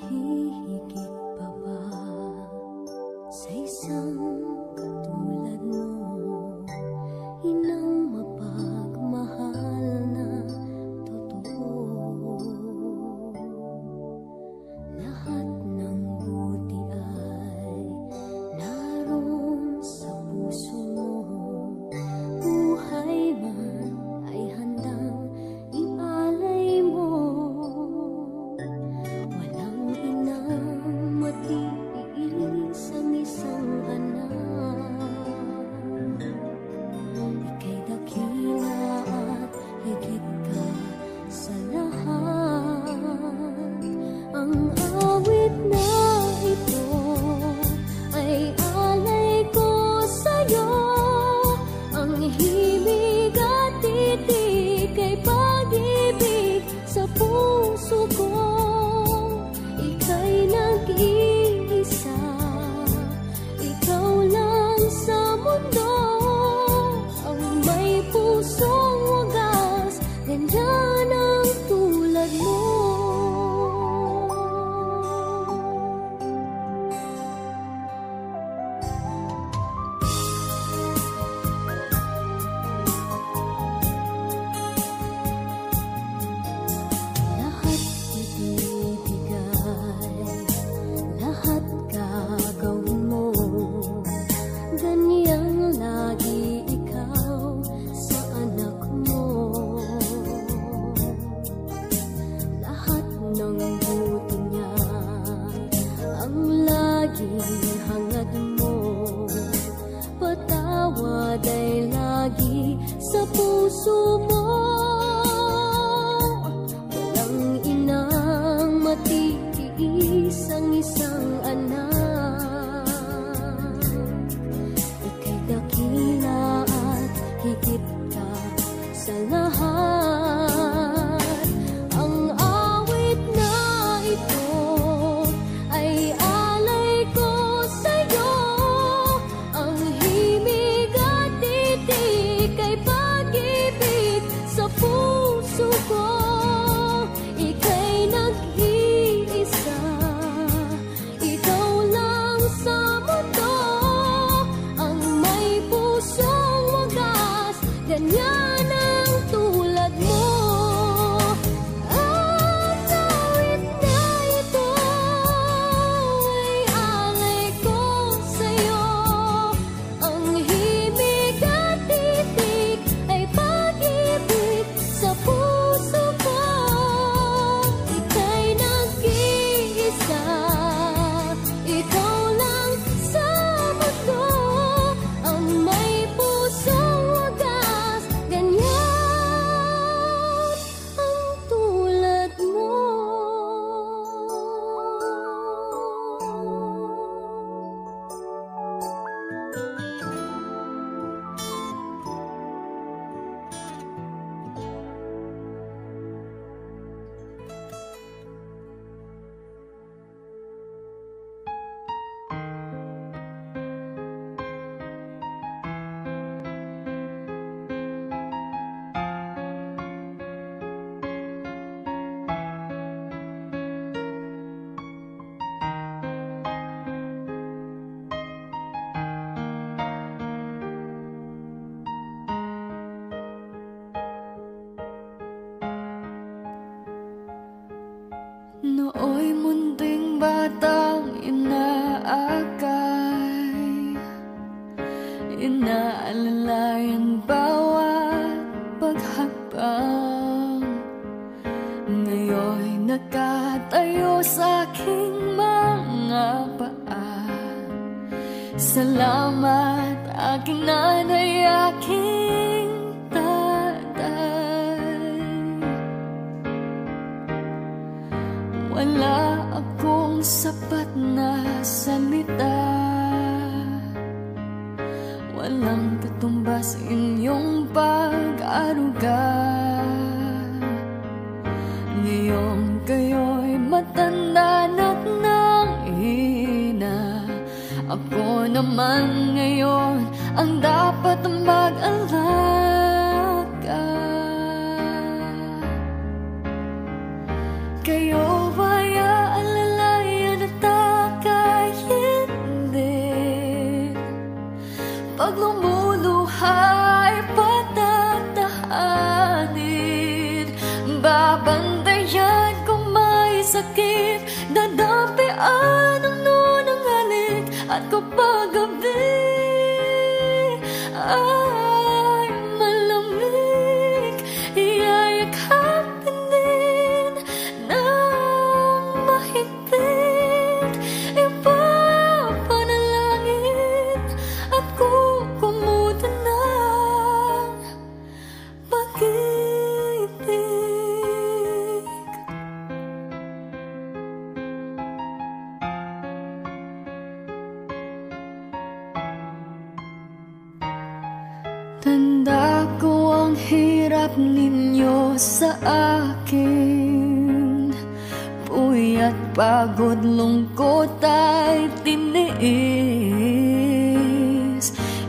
hihigit pa ba sa isang katulad mo? Inang mapagmahal na totoo. Lahat ng buti ay naroon sa puso mo. Buhay man ay handang ialay mo. Walang inang matiis ang isang anak. Ika'y dakila at higit ka sa lahat. Ang awit na ito ay alay ko sa'yo. Ang himig at titik ay pag-ibig sa puso ko. Ika'y nag-iisa, ikaw lang sa mundo. Ang may pusong wagas, ganyan ang tulad mo. Lahat ibibigay, lahat gagawin mo. Ganyang lagi ikaw sa anak mo. Lahat ng buti niya ang laging hangad mo. Patawad ay lagi sa puso mo. Walang inang matiis ang isang anak. Ika'y dakila at higit ka sa lahat. Ang awit na ito ay alay ko sa'yo. Ang himig at titik ay pag-ibig sa puso ko. Ika'y nag-iisa, ikaw lang sa mundo. Ang may pusong wagas, ganyan ang tulad mo. Ang awit na ito ay alay ko sa'yo. Ang himig at titik ay pag-ibig sa puso ko. Ika'y nag-iisa, ikaw lang sa mundo. Ang may pusong wagas, ganyan ang tulad mo. Nooy munting batang inaakay, inaalalayan bawat paghakbang. Ngayon'y nakatayo sa aking mga paa. Salamat aking nanay, aking tatay. Wala akong sapat na salita, walang katumbas inyong pag-aruga. Ngayong kayo'y matanda na't nanghina, ako naman ngayon ang dapat mag-alaga. Kayo ba'y aalala Pag lumuluhay, patatahanin. Babantayan kung may sakit, dadampian ang nunang halik. At kapag gabi ay malamig, iyayakapin din ng mahigpit. Ipapanalangin at kukumutan ng pag-ibig. Tanda ko ang hirap ninyo sa akin, puyat, pagod, lungkot ay tiniis.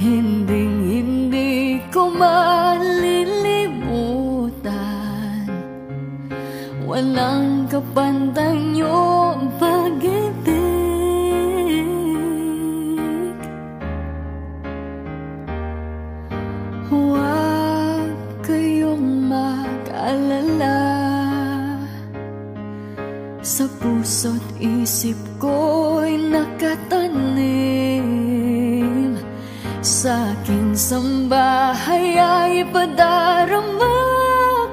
Hindi ko malilimutan, walang kapantay niyong pag-ibig. Huwag kayong mag-alala, sa puso't isip ko'y nakatanim. Sa aking sambahay ay padarama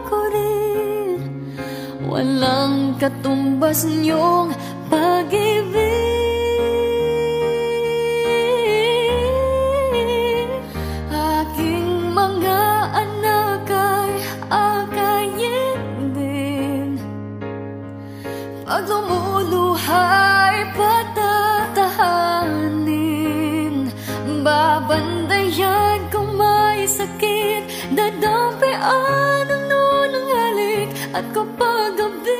ko rin, walang katumbas niyong pag-ibig. Aking mga anak ay akayin din. Pag lumuluhay, patatahanin. Babandayan kung may sakit, dadampian ang nunang halik. At kapag gabi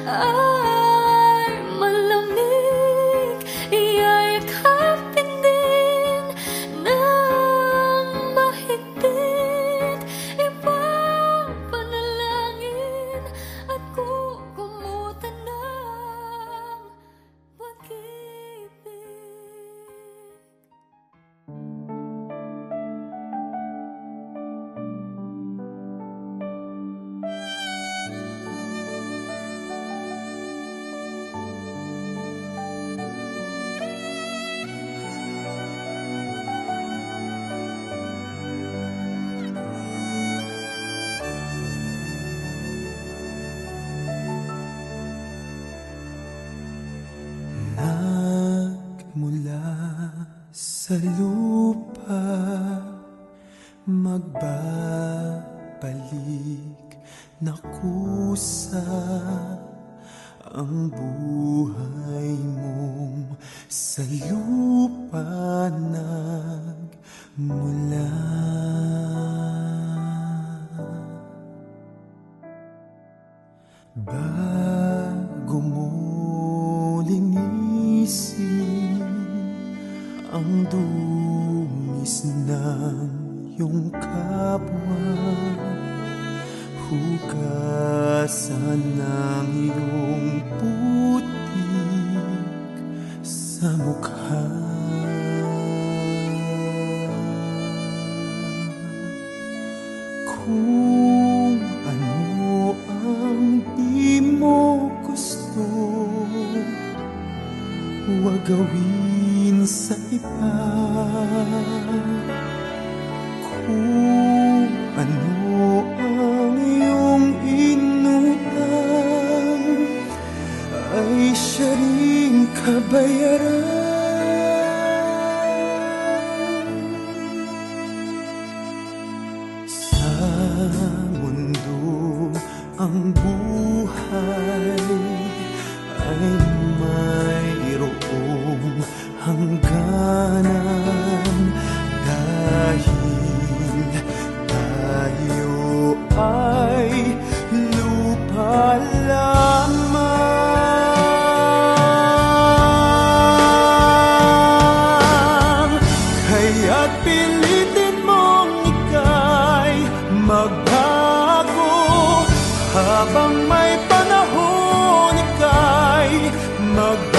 ay malamig, iyayakapin din ng mahigpit. Ipapanalangin at kukumutan ng pag-ibig. Nagmula sa lupa, magbabalik na kusa ang buhay mong sa lupa nagmula. Bago mo linisin ang dungis ng iyong kapwa, hugasan ng iyong putik sa mukha. Kung ano ang di mo gusto, huwag gawin sa iba. Kung ano ang iyong inutang, ay siya ring kabayaran. Sa mundo ang buhay ay mayroong hangganan, dahil tayo ay lupa lamang. Kaya't pilitin mong ika'y magbago, habang may panahon ika'y magbago.